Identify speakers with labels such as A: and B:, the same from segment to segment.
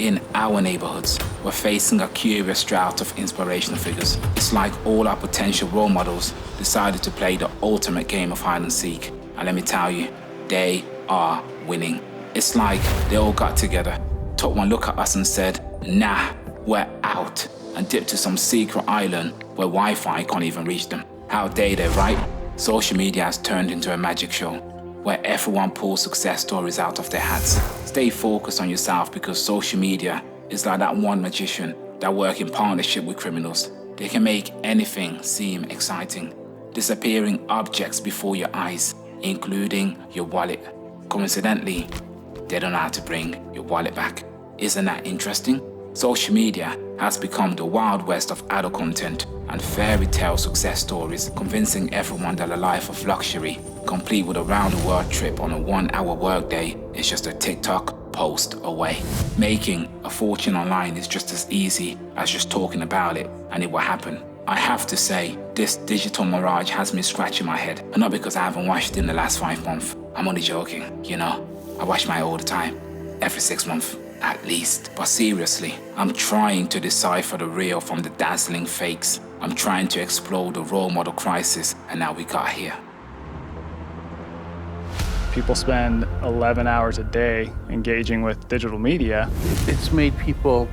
A: In our neighborhoods, we're facing a curious drought of inspirational figures. It's like all our potential role models decided to play the ultimate game of hide and seek. And let me tell you, they are winning. It's like they all got together, took one look at us and said, nah, we're out, and dipped to some secret island where Wi-Fi can't even reach them. How dare they, right? Social media has turned into a magic show where everyone pulls success stories out of their hats. Stay focused on yourself, because social media is like that one magician that works in partnership with criminals. They can make anything seem exciting. Disappearing objects before your eyes, including your wallet. Coincidentally, they don't know how to bring your wallet back. Isn't that interesting? Social media has become the Wild West of adult content and fairy tale success stories, convincing everyone that a life of luxury, complete with a round-the-world trip on a 1-hour workday, is just a TikTok post away. Making a fortune online is just as easy as just talking about it, and it will happen. I have to say, this digital mirage has me scratching my head, and not because I haven't washed in the last 5 months. I'm only joking, you know. I wash my hair all the time, every 6 months. At least. But seriously, I'm trying to decipher the real from the dazzling fakes. I'm trying to explore the role model crisis, and now we got here.
B: People spend 11 hours a day engaging with digital media.
C: It's made people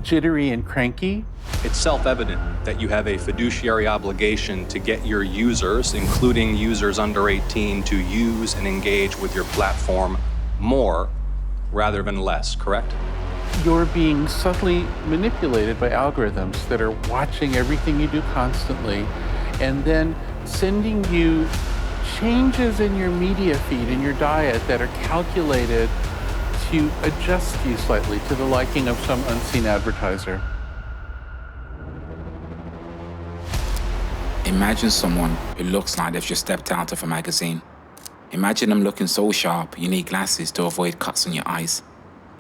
C: jittery and cranky.
D: It's self-evident that you have a fiduciary obligation to get your users, including users under 18, to use and engage with your platform more rather than less, correct?
C: You're being subtly manipulated by algorithms that are watching everything you do constantly and then sending you changes in your media feed, in your diet, that are calculated to adjust you slightly to the liking of some unseen advertiser.
A: Imagine someone who looks like they've just stepped out of a magazine. Imagine them looking so sharp, you need glasses to avoid cuts on your eyes.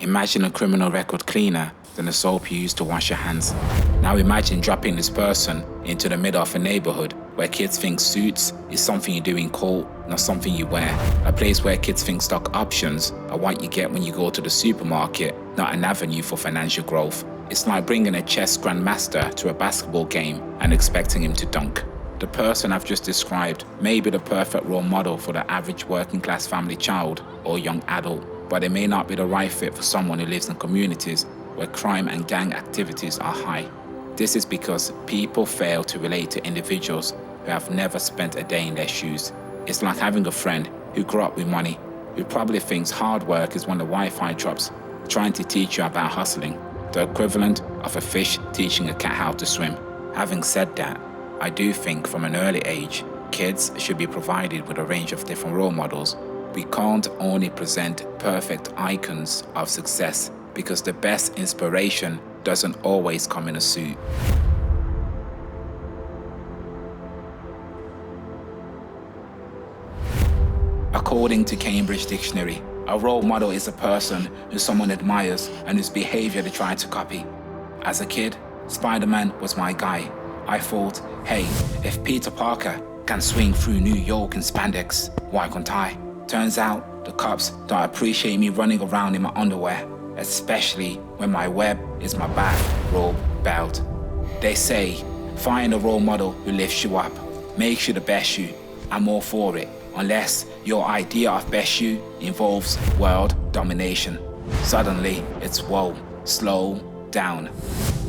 A: Imagine a criminal record cleaner than the soap you use to wash your hands. Now imagine dropping this person into the middle of a neighborhood where kids think suits is something you do in court, not something you wear. A place where kids think stock options are what you get when you go to the supermarket, not an avenue for financial growth. It's like bringing a chess grandmaster to a basketball game and expecting him to dunk. The person I've just described may be the perfect role model for the average working class family child or young adult, but it may not be the right fit for someone who lives in communities where crime and gang activities are high. This is because people fail to relate to individuals who have never spent a day in their shoes. It's like having a friend who grew up with money, who probably thinks hard work is when the Wi-Fi drops, trying to teach you about hustling, the equivalent of a fish teaching a cat how to swim. Having said that, I do think from an early age, kids should be provided with a range of different role models. We can't only present perfect icons of success, because the best inspiration doesn't always come in a suit. According to Cambridge Dictionary, a role model is a person who someone admires and whose behavior they try to copy. As a kid, Spider-Man was my guy. I thought, hey, if Peter Parker can swing through New York in spandex, why can't I? Turns out, the cops don't appreciate me running around in my underwear, especially when my web is my bathrobe belt. They say, find a role model who lifts you up, makes you the best you. I'm all for it, unless your idea of best you involves world domination. Suddenly, it's whoa, slow down.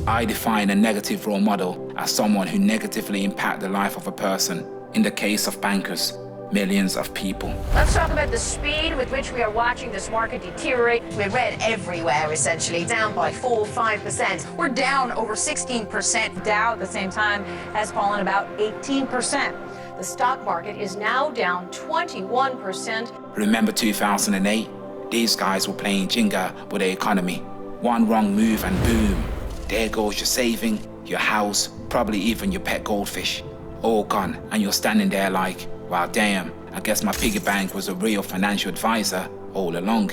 A: I define a negative role model as someone who negatively impacts the life of a person. In the case of bankers, millions of people.
E: Let's talk about the speed with which we are watching this market deteriorate. We're red everywhere, essentially, down by 4-5%. We're down over 16%.
F: Dow at the same time has fallen about 18%.
E: The stock market is now down 21%.
A: Remember 2008? These guys were playing Jenga with the economy. One wrong move and boom, there goes your saving, your house, probably even your pet goldfish. All gone, and you're standing there like, wow, damn, I guess my piggy bank was a real financial advisor all along.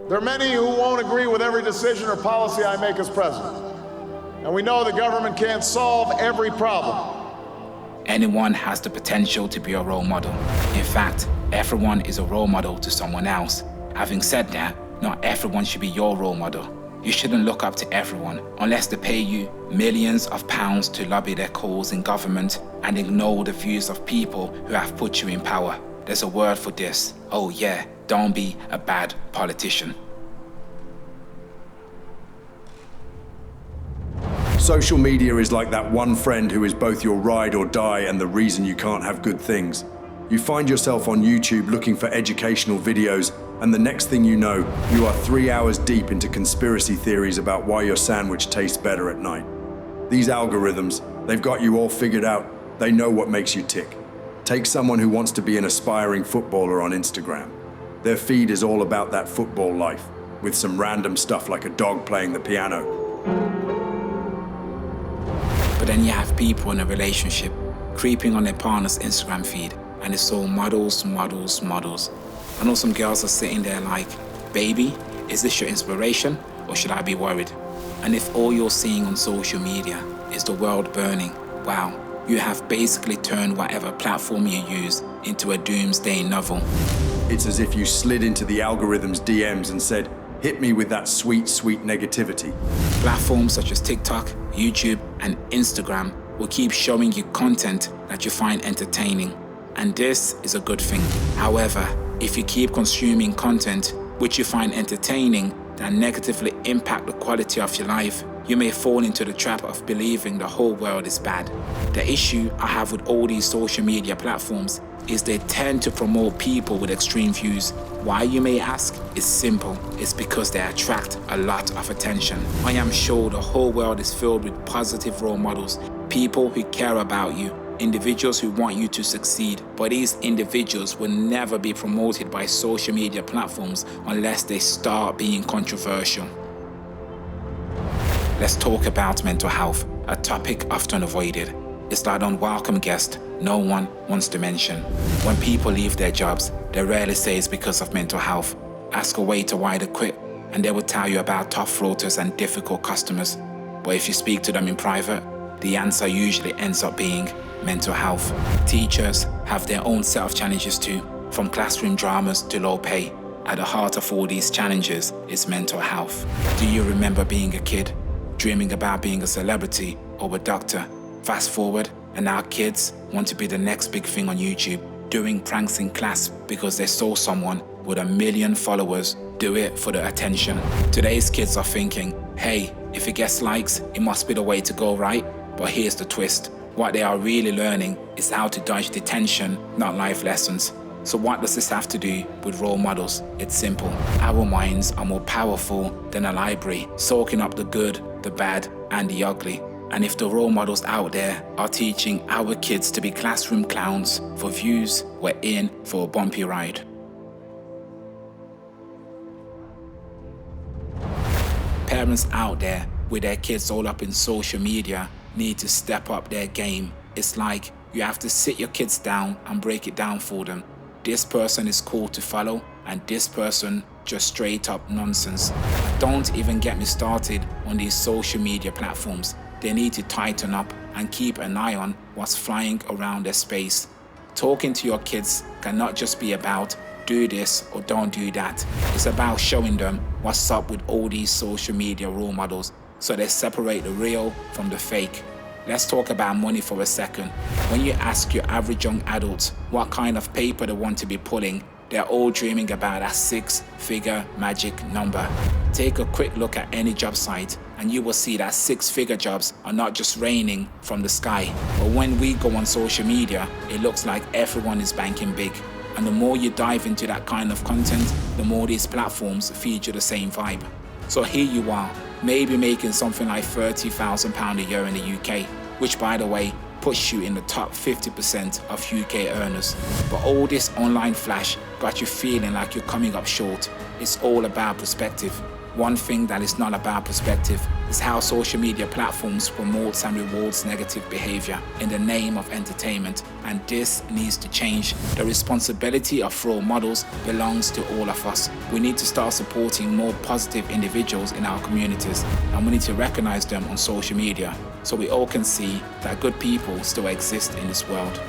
G: There are many who won't agree with every decision or policy I make as president. And we know the government can't solve every problem.
A: Anyone has the potential to be a role model. In fact, everyone is a role model to someone else. Having said that, not everyone should be your role model. You shouldn't look up to everyone unless they pay you millions of pounds to lobby their cause in government and ignore the views of people who have put you in power. There's a word for this. Oh yeah, don't be a bad politician.
H: Social media is like that one friend who is both your ride or die and the reason you can't have good things. You find yourself on YouTube looking for educational videos, and the next thing you know, you are 3 hours deep into conspiracy theories about why your sandwich tastes better at night. These algorithms, they've got you all figured out. They know what makes you tick. Take someone who wants to be an aspiring footballer on Instagram. Their feed is all about that football life, with some random stuff like a dog playing the piano.
A: But then you have people in a relationship creeping on their partner's Instagram feed, and it's all models, models, models. I know some girls are sitting there like, baby, is this your inspiration or should I be worried? And if all you're seeing on social media is the world burning, wow, you have basically turned whatever platform you use into a doomsday novel.
H: It's as if you slid into the algorithm's DMs and said, hit me with that sweet, sweet negativity.
A: Platforms such as TikTok, YouTube, and Instagram will keep showing you content that you find entertaining. And this is a good thing. However, if you keep consuming content which you find entertaining that negatively impact the quality of your life, you may fall into the trap of believing the whole world is bad. The issue I have with all these social media platforms is they tend to promote people with extreme views. Why, you may ask, is simple. It's because they attract a lot of attention. I am sure the whole world is filled with positive role models, people who care about you, individuals who want you to succeed, but these individuals will never be promoted by social media platforms unless they start being controversial. Let's talk about mental health, a topic often avoided. It's that unwelcome guest no one wants to mention. When people leave their jobs, they rarely say it's because of mental health. Ask a waiter why they quit, and they will tell you about tough floaters and difficult customers. But if you speak to them in private, the answer usually ends up being mental health. Teachers have their own set of challenges too, from classroom dramas to low pay. At the heart of all these challenges is mental health. Do you remember being a kid, dreaming about being a celebrity or a doctor? Fast forward, and now kids want to be the next big thing on YouTube, doing pranks in class because they saw someone with 1 million followers do it for the attention. Today's kids are thinking, hey, if it gets likes, it must be the way to go, right? But here's the twist. What they are really learning is how to dodge detention, not life lessons. So what does this have to do with role models? It's simple. Our minds are more powerful than a library, soaking up the good, the bad, and the ugly. And if the role models out there are teaching our kids to be classroom clowns for views, we're in for a bumpy ride. Parents out there with their kids all up in social media need to step up their game. It's like you have to sit your kids down and break it down for them. This person is cool to follow, and this person just straight up nonsense. Don't even get me started on these social media platforms. They need to tighten up and keep an eye on what's flying around their space. Talking to your kids cannot just be about do this or don't do that. It's about showing them what's up with all these social media role models so they separate the real from the fake. Let's talk about money for a second. When you ask your average young adults what kind of paper they want to be pulling, they're all dreaming about a 6-figure magic number. Take a quick look at any job site and you will see that 6-figure jobs are not just raining from the sky. But when we go on social media, it looks like everyone is banking big. And the more you dive into that kind of content, the more these platforms feed you the same vibe. So here you are, maybe making something like £30,000 a year in the UK, which by the way, puts you in the top 50% of UK earners. But all this online flash got you feeling like you're coming up short. It's all about perspective. One thing that is not about perspective is how social media platforms promotes and rewards negative behavior in the name of entertainment, and this needs to change. The responsibility of role models belongs to all of us. We need to start supporting more positive individuals in our communities, and we need to recognize them on social media so we all can see that good people still exist in this world.